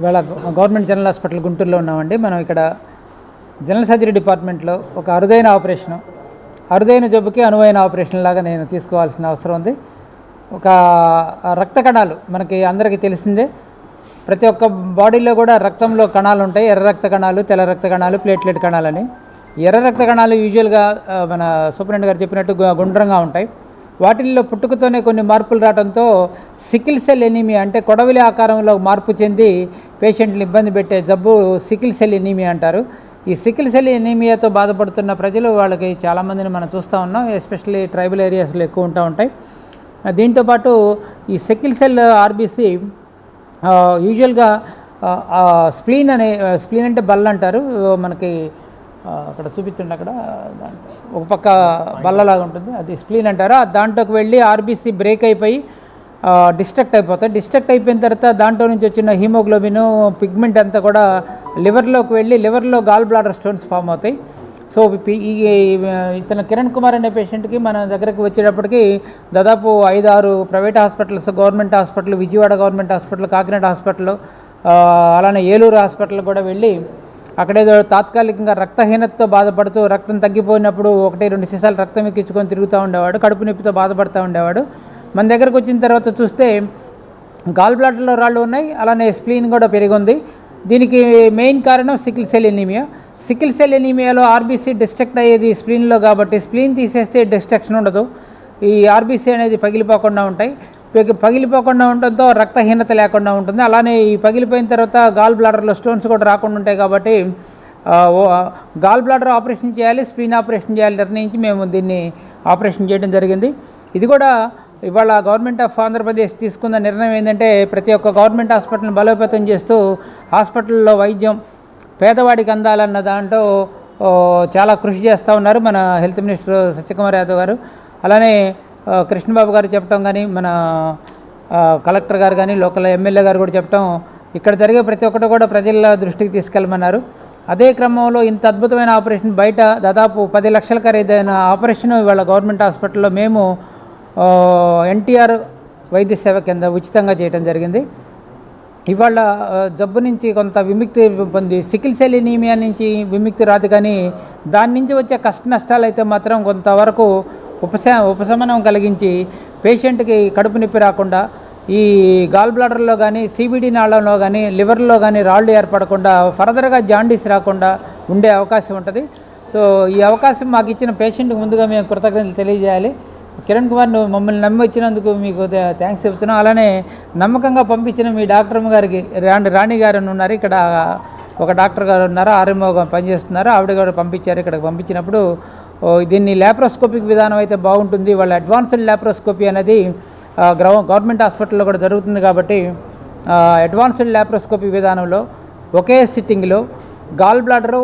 ఇవాళ government general hospital గుంటూరులో ఉన్నామండి. మనం ఇక్కడ జనరల్ సర్జరీ డిపార్ట్మెంట్లో ఒక అరుదైన జబ్బుకి అనువైన ఆపరేషన్ లాగా నేను తీసుకోవాల్సిన అవసరం ఉంది. ఒక రక్త కణాలు మనకి అందరికీ తెలిసిందే. ప్రతి ఒక్క బాడీలో కూడా రక్తంలో కణాలు ఉంటాయి. ఎర్ర రక్త కణాలు, తెల్ల రక్త కణాలు, ప్లేట్లెట్ కణాలని. ఎర్ర రక్త కణాలు యూజువల్గా మన సూపరింటెండెంట్ గారు చెప్పినట్టు గుండ్రంగా ఉంటాయి. వాటిల్లో పుట్టుకతోనే కొన్ని మార్పులు రావడంతో సికిల్ సెల్ ఎనీమియా అంటే కొడవలి ఆకారంలో మార్పు చెంది పేషెంట్ని ఇబ్బంది పెట్టే జబ్బు సికిల్ సెల్ ఎనీమియా అంటారు. ఈ సికిల్ సెల్ ఎనీమియాతో బాధపడుతున్న ప్రజలు వాళ్ళకి చాలామందిని మనం చూస్తూ ఉన్నాం. ఎస్పెషల్లీ ట్రైబల్ ఏరియాస్లో ఎక్కువ ఉంటాయి. దీంతోపాటు ఈ సికిల్ సెల్ ఆర్బీసీ యూజువల్గా స్ప్లీన్ అంటే బల్ల అంటారు. మనకి అక్కడ చూపించండి, అక్కడ ఒక పక్క బల్లలాగా ఉంటుంది, అది స్ప్లీన్ అంటారు. దాంట్లోకి వెళ్ళి ఆర్బీసీ బ్రేక్ అయిపోయి డిస్ట్రక్ట్ అయిపోతాయి. డిస్ట్రక్ట్ అయిపోయిన తర్వాత దాంట్లో నుంచి వచ్చిన హీమోగ్లోబిన్ పిగ్మెంట్ అంతా కూడా లివర్లోకి వెళ్ళి లివర్లో గాల్ బ్లాడర్ స్టోన్స్ ఫామ్ అవుతాయి. సో ఇతను కిరణ్ కుమార్ అనే పేషెంట్కి మన దగ్గరకు వచ్చేటప్పటికి దాదాపు 5-6 private hospitals, government hospital, Vijayawada government hospital, Kakinada hospital, అలానే ఏలూరు హాస్పిటల్ కూడా వెళ్ళి అక్కడేదో తాత్కాలికంగా రక్తహీనతతో బాధపడుతూ రక్తం తగ్గిపోయినప్పుడు 1-2 సీసాలు రక్తం ఎక్కించుకొని తిరుగుతూ ఉండేవాడు. కడుపు నొప్పితో బాధపడుతూ ఉండేవాడు. మన దగ్గరకు వచ్చిన తర్వాత చూస్తే గాల్ బ్లాడర్లో రాళ్ళు ఉన్నాయి, అలానే స్ప్లీన్ కూడా పెరిగి ఉంది. దీనికి మెయిన్ కారణం sickle cell anaemia. Sickle cell ఎనీమియాలో ఆర్బీసీ డిస్ట్రక్ట్ అయ్యేది స్ప్లీన్లో కాబట్టి స్ప్లీన్ తీసేస్తే డిస్ట్రక్షన్ ఉండదు. ఈ ఆర్బీసీ అనేది పగిలిపోకుండా ఉంటాయి. పగిలిపోకుండా ఉండడంతో రక్తహీనత లేకుండా ఉంటుంది. అలానే ఈ పగిలిపోయిన తర్వాత గాల్ బ్లాడర్లో స్టోన్స్ కూడా రాకుండా ఉంటాయి కాబట్టి గాల్ బ్లాడర్ ఆపరేషన్ చేయాలి, స్ప్లీన్ ఆపరేషన్ చేయాలి నిర్ణయించి మేము దీన్ని ఆపరేషన్ చేయడం జరిగింది. ఇది కూడా ఇవాళ గవర్నమెంట్ ఆఫ్ ఆంధ్రప్రదేశ్ తీసుకున్న నిర్ణయం ఏంటంటే ప్రతి ఒక్క గవర్నమెంట్ హాస్పిటల్ని బలోపేతం చేస్తూ హాస్పిటల్లో వైద్యం పేదవాడికి అందాలన్న దాంట్లో చాలా కృషి చేస్తూ ఉన్నారు మన హెల్త్ మినిస్టర్ సత్యకుమార్ యాదవ్ గారు. అలానే కృష్ణబాబు గారు చెప్పడం కానీ, మన కలెక్టర్ గారు కానీ, లోకల్ ఎమ్మెల్యే గారు కూడా చెప్పడం, ఇక్కడ జరిగే ప్రతి ఒక్కటి కూడా ప్రజల దృష్టికి తీసుకెళ్ళమన్నారు. అదే క్రమంలో ఇంత అద్భుతమైన ఆపరేషన్ బయట దాదాపు 10 లక్షల ఖరీదైన ఆపరేషన్ ఇవాళ గవర్నమెంట్ హాస్పిటల్లో మేము ఎన్టీఆర్ వైద్య సేవ కింద ఉచితంగా చేయడం జరిగింది. ఇవాళ జబ్బు నుంచి కొంత విముక్తి పొంది సికిల్ సెల్ ఎనీమియా నుంచి విముక్తి రాదు, కానీ దాని నుంచి వచ్చే కష్ట నష్టాలు అయితే మాత్రం కొంతవరకు ఉపశమనం కలిగించి పేషెంట్కి కడుపు నొప్పి రాకుండా, ఈ గాల్ బ్లాడర్లో కానీ, సిబిడి నాళంలో కానీ, లివర్లో కానీ రాళ్ళు ఏర్పడకుండా, ఫర్దర్గా జాండీస్ రాకుండా ఉండే అవకాశం ఉంటుంది. సో ఈ అవకాశం మాకు ఇచ్చిన పేషెంట్కి ముందుగా మేము కృతజ్ఞతలు తెలియజేయాలి. కిరణ్ కుమార్, నువ్వు మమ్మల్ని నమ్మి వచ్చినందుకు మీకు థ్యాంక్స్ చెప్తున్నాం. అలానే నమ్మకంగా పంపించిన మీ డాక్టర్ గారికి, రాణి గారు ఉన్నారు ఇక్కడ, ఒక డాక్టర్ గారు ఉన్నారు, ఆర్ఎంఓగా పనిచేస్తున్నారు, ఆవిడ గారు పంపించారు. ఇక్కడికి పంపించినప్పుడు దీన్ని ల్యాప్రోస్కోపిక్ విధానం అయితే బాగుంటుంది, వాళ్ళ అడ్వాన్స్డ్ ల్యాప్రోస్కోపీ అనేది గవర్నమెంట్ హాస్పిటల్లో కూడా జరుగుతుంది కాబట్టి అడ్వాన్స్డ్ ల్యాప్రోస్కోపీ విధానంలో ఒకే సిట్టింగ్లో గాల్ బ్లాడరు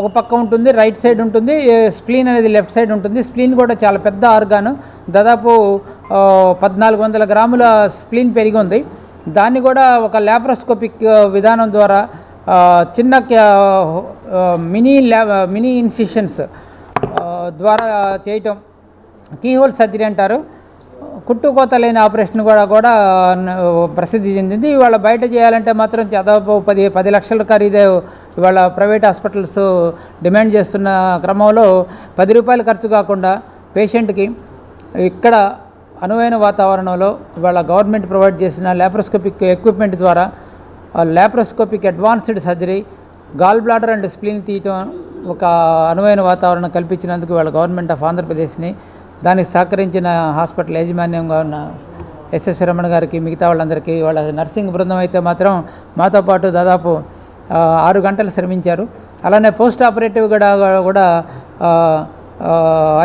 ఒక పక్క ఉంటుంది, రైట్ సైడ్ ఉంటుంది, స్ప్లీన్ అనేది లెఫ్ట్ సైడ్ ఉంటుంది. స్ప్లీన్ కూడా చాలా పెద్ద ఆర్గాను, దాదాపు 1400 గ్రాముల స్ప్లీన్ పెరిగి ఉంది. దాన్ని కూడా ఒక ల్యాప్రోస్కోపిక్ విధానం ద్వారా చిన్న మినీ ఇన్సిషన్స్ ద్వారా చేయటం కీహోల్ సర్జరీ అంటారు. కుట్టుకోత లేని ఆపరేషన్ కూడా ప్రసిద్ధి చెందింది. ఇవాళ బయట చేయాలంటే మాత్రం దాదాపు 10 లక్షల ఖరీదే ఇవాళ ప్రైవేట్ హాస్పిటల్స్ డిమాండ్ చేస్తున్న క్రమంలో 10 రూపాయలు ఖర్చు కాకుండా పేషెంట్కి ఇక్కడ అనువైన వాతావరణంలో ఇవాళ గవర్నమెంట్ ప్రొవైడ్ చేసిన ల్యాప్రోస్కోపిక్ ఎక్విప్మెంట్ ద్వారా laparoscopic advanced surgery, gall bladder and spleen తీయటం ఒక అనువైన వాతావరణం కల్పించినందుకు ఇవాళ గవర్నమెంట్ ఆఫ్ ఆంధ్రప్రదేశ్ని, దానికి సహకరించిన హాస్పిటల్ యాజమాన్యంగా ఉన్న ఎస్ఎస్ రమణ గారికి, మిగతా వాళ్ళందరికీ, వాళ్ళ నర్సింగ్ బృందం అయితే మాత్రం మాతో పాటు దాదాపు 6 గంటలు శ్రమించారు. అలానే పోస్ట్ ఆపరేటివ్ కూడా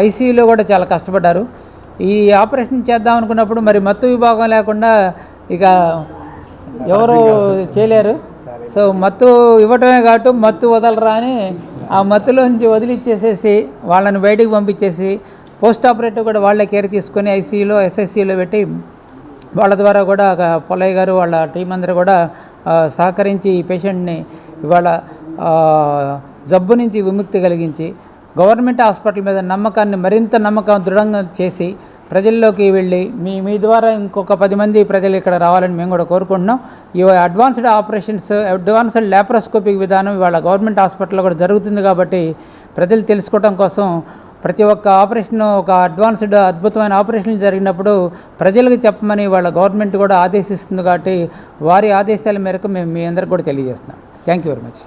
ఐసీయూలో కూడా చాలా కష్టపడ్డారు. ఈ ఆపరేషన్ చేద్దాం అనుకున్నప్పుడు మరి మత్తు విభాగం లేకుండా ఇక ఎవరు చేయలేరు. సో మత్తు ఇవ్వటమే కాబట్టి మత్తు వదలరా అని ఆ మత్తులో నుంచి వదిలిచ్చేసేసి వాళ్ళని బయటకు పంపించేసి పోస్ట్ ఆపరేటివ్ కూడా వాళ్ళే కేర్ తీసుకొని ఐసీయూలో, ఎస్ఎస్సీలో పెట్టి వాళ్ళ ద్వారా కూడా పొల్లయ్య గారు వాళ్ళ టీం అందరూ కూడా సహకరించి ఈ పేషెంట్ని ఇవాళ జబ్బు నుంచి విముక్తి కలిగించి గవర్నమెంట్ హాస్పిటల్ మీద నమ్మకాన్ని మరింత దృఢంగా చేసి ప్రజల్లోకి వెళ్ళి మీ ద్వారా ఇంకొక 10 మంది ప్రజలు ఇక్కడ రావాలని మేము కూడా కోరుకుంటున్నాం. ఈ అడ్వాన్స్డ్ ఆపరేషన్స్, అడ్వాన్స్డ్ ల్యాప్రోస్కోపిక్ విధానం ఇవాళ గవర్నమెంట్ హాస్పిటల్లో కూడా జరుగుతుంది కాబట్టి ప్రజలు తెలుసుకోవడం కోసం ప్రతి ఒక్క ఆపరేషన్, ఒక అడ్వాన్స్డ్ అద్భుతమైన ఆపరేషన్లు జరిగినప్పుడు ప్రజలకు చెప్పమని వాళ్ళ గవర్నమెంట్ కూడా ఆదేశిస్తుంది కాబట్టి వారి ఆదేశాల మేరకు మేము మీ అందరికి కూడా తెలియజేస్తున్నాం. Thank you very much.